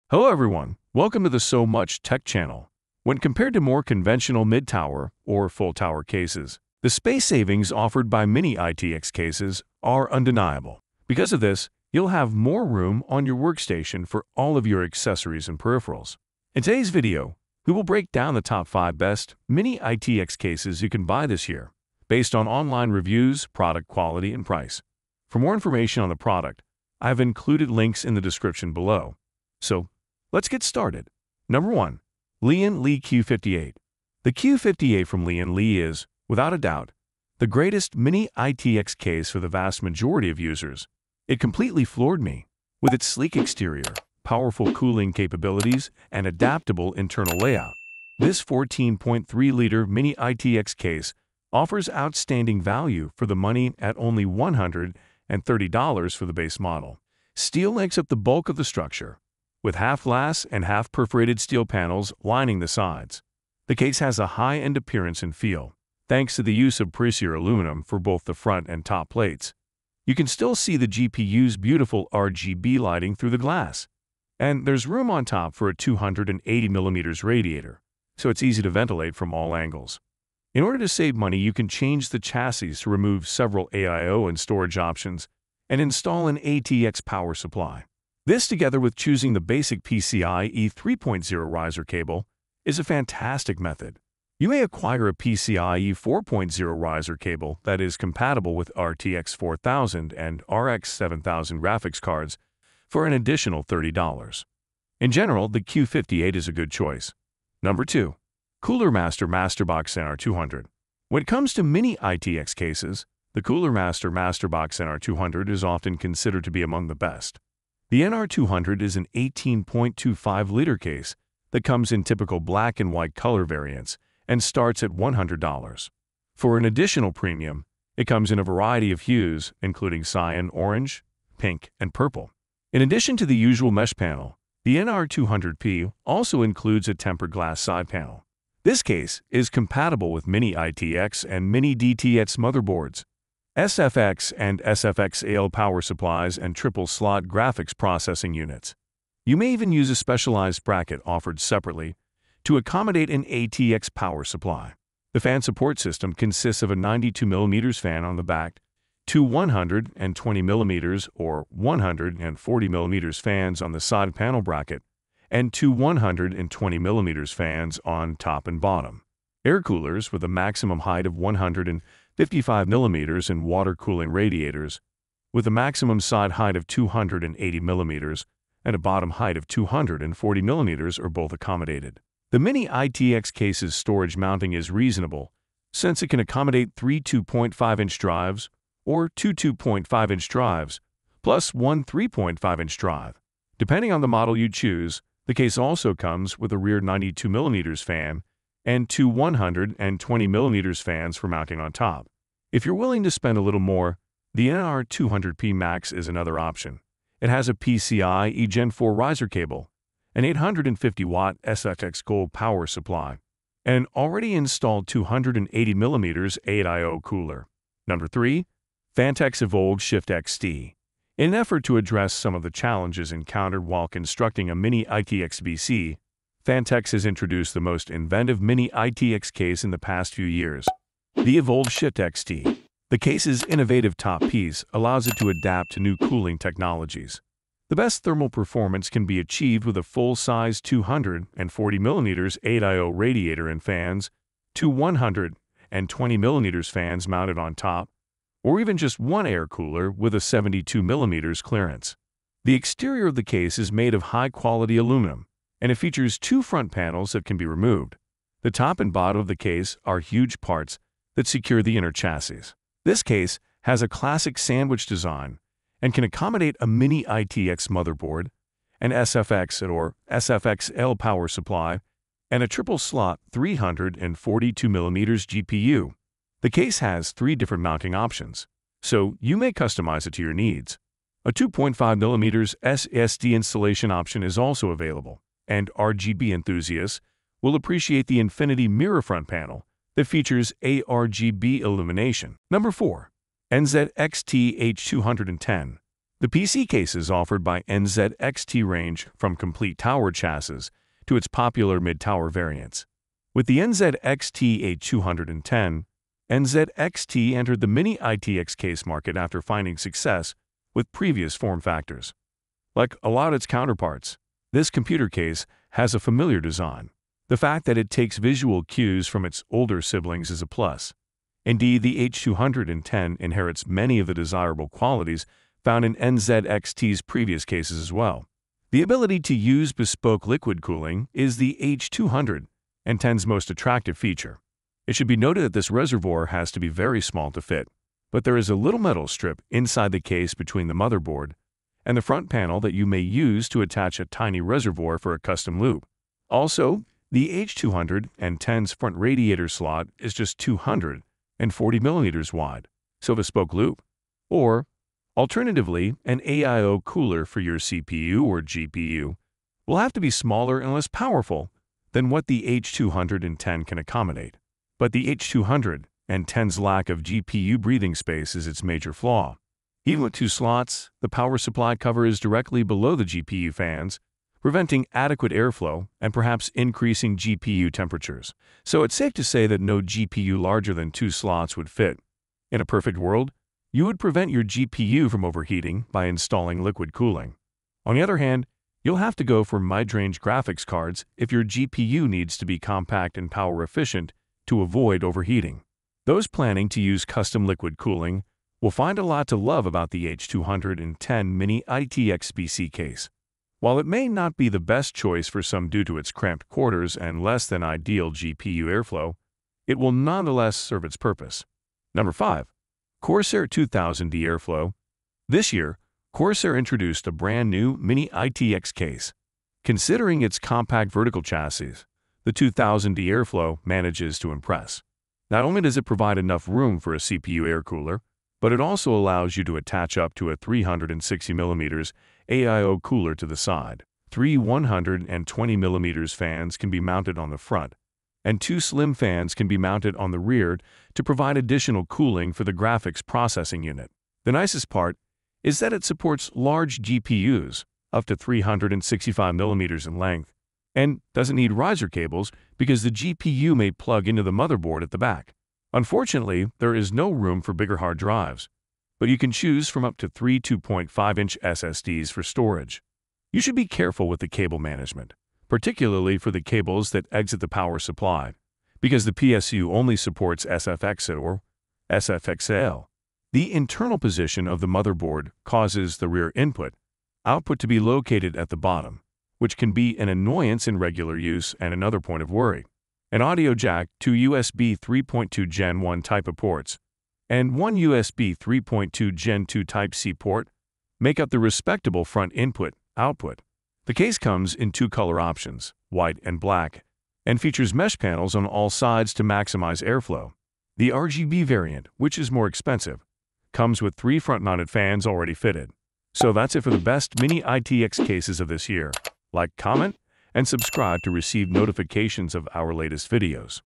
Hello everyone, welcome to the SoMuchTech channel. When compared to more conventional mid-tower or full-tower cases, the space savings offered by mini-itx cases are undeniable. Because of this, you'll have more room on your workstation for all of your accessories and peripherals. In today's video, we will break down the top 5 best mini-itx cases you can buy this year, based on online reviews, product quality, and price. For more information on the product, I have included links in the description below. So, let's get started. Number 1. Lian Li Q58. The Q58 from Lian Li is, without a doubt, the greatest mini-itx case for the vast majority of users. It completely floored me. With its sleek exterior, powerful cooling capabilities, and adaptable internal layout, this 14.3-liter mini-itx case offers outstanding value for the money at only $130 for the base model. Steel makes up the bulk of the structure, with half-glass and half-perforated steel panels lining the sides. The case has a high-end appearance and feel, thanks to the use of Corsair aluminum for both the front and top plates. You can still see the GPU's beautiful RGB lighting through the glass. And there's room on top for a 280mm radiator, so it's easy to ventilate from all angles. In order to save money, you can change the chassis to remove several AIO and storage options and install an ATX power supply. This, together with choosing the basic PCIe 3.0 riser cable, is a fantastic method. You may acquire a PCIe 4.0 riser cable that is compatible with RTX 4000 and RX 7000 graphics cards for an additional $30. In general, the Q58 is a good choice. Number 2. Cooler Master Masterbox NR200. When it comes to mini-itx cases, the Cooler Master Masterbox NR200 is often considered to be among the best. The NR200 is an 18.25-liter case that comes in typical black and white color variants and starts at $100. For an additional premium, it comes in a variety of hues, including cyan, orange, pink, and purple. In addition to the usual mesh panel, the NR200P also includes a tempered glass side panel. This case is compatible with mini-itx and mini-DTX motherboards, SFX and SFX-AL power supplies, and triple-slot graphics processing units. You may even use a specialized bracket offered separately to accommodate an ATX power supply. The fan support system consists of a 92mm fan on the back, two 120mm or 140mm fans on the side panel bracket, and two 120mm fans on top and bottom. Air coolers with a maximum height of 155mm and water cooling radiators with a maximum side height of 280mm and a bottom height of 240mm are both accommodated. The mini-itx case's storage mounting is reasonable, since it can accommodate 3 2.5-inch drives or two 2.5-inch drives, plus one 3.5-inch drive. Depending on the model you choose, the case also comes with a rear 92mm fan and two 120mm fans for mounting on top. If you're willing to spend a little more, the NR200P Max is another option. It has a PCIe Gen 4 riser cable, an 850-watt SFX Gold power supply, and an already installed 280mm 8IO cooler. Number 3. Phanteks Evolv SoMuchtech. In an effort to address some of the challenges encountered while constructing a mini-itx BC, Phanteks has introduced the most inventive mini-itx case in the past few years, the Evolv NZXT. The case's innovative top piece allows it to adapt to new cooling technologies. The best thermal performance can be achieved with a full-size 240mm 8IO radiator and fans, two 120mm fans mounted on top, or even just one air cooler with a 72mm clearance. The exterior of the case is made of high-quality aluminum, and it features two front panels that can be removed. The top and bottom of the case are huge parts that secure the inner chassis. This case has a classic sandwich design and can accommodate a mini-itx motherboard, an SFX or SFX-L power supply, and a triple-slot 342mm GPU. The case has 3 different mounting options, so you may customize it to your needs. A 2.5mm SSD installation option is also available, and RGB enthusiasts will appreciate the infinity mirror front panel that features ARGB illumination. Number 4. NZXT H210. The PC cases offered by NZXT range from complete tower chassis to its popular mid-tower variants. With the NZXT 8210, NZXT entered the mini-itx case market after finding success with previous form factors. Like a lot of its counterparts, this computer case has a familiar design. The fact that it takes visual cues from its older siblings is a plus. Indeed, the H210 inherits many of the desirable qualities found in NZXT's previous cases as well. The ability to use bespoke liquid cooling is the H210's most attractive feature. It should be noted that this reservoir has to be very small to fit, but there is a little metal strip inside the case between the motherboard and the front panel that you may use to attach a tiny reservoir for a custom loop. Also, the H210's front radiator slot is just 240 millimeters wide, so bespoke loop. Or, alternatively, an AIO cooler for your CPU or GPU will have to be smaller and less powerful than what the H210 can accommodate. But the H210's lack of GPU breathing space is its major flaw. Even with two slots, the power supply cover is directly below the GPU fans, preventing adequate airflow and perhaps increasing GPU temperatures. So it's safe to say that no GPU larger than two slots would fit. In a perfect world, you would prevent your GPU from overheating by installing liquid cooling. On the other hand, you'll have to go for mid-range graphics cards if your GPU needs to be compact and power efficient to avoid overheating. Those planning to use custom liquid cooling will find a lot to love about the H210 mini-itx PC case. While it may not be the best choice for some due to its cramped quarters and less than ideal GPU airflow, it will nonetheless serve its purpose. Number 5. Corsair 2000D Airflow. This year, Corsair introduced a brand new mini-itx case. Considering its compact vertical chassis, the 2000D Airflow manages to impress. Not only does it provide enough room for a CPU air cooler, but it also allows you to attach up to a 360mm AIO cooler to the side. Three 120mm fans can be mounted on the front, and two slim fans can be mounted on the rear to provide additional cooling for the graphics processing unit. The nicest part is that it supports large GPUs, up to 365mm in length, and doesn't need riser cables because the GPU may plug into the motherboard at the back. Unfortunately, there is no room for bigger hard drives, but you can choose from up to three 2.5-inch SSDs for storage. You should be careful with the cable management, particularly for the cables that exit the power supply, because the PSU only supports SFX or SFXL. The internal position of the motherboard causes the rear output to be located at the bottom, which can be an annoyance in regular use and another point of worry. An audio jack, two USB 3.2 Gen 1 type of ports, and one USB 3.2 Gen 2 Type-C port make up the respectable front input-output. The case comes in two color options, white and black, and features mesh panels on all sides to maximize airflow. The RGB variant, which is more expensive, comes with three front-mounted fans already fitted. So that's it for the best mini-itx cases of this year. Like, comment, and subscribe to receive notifications of our latest videos.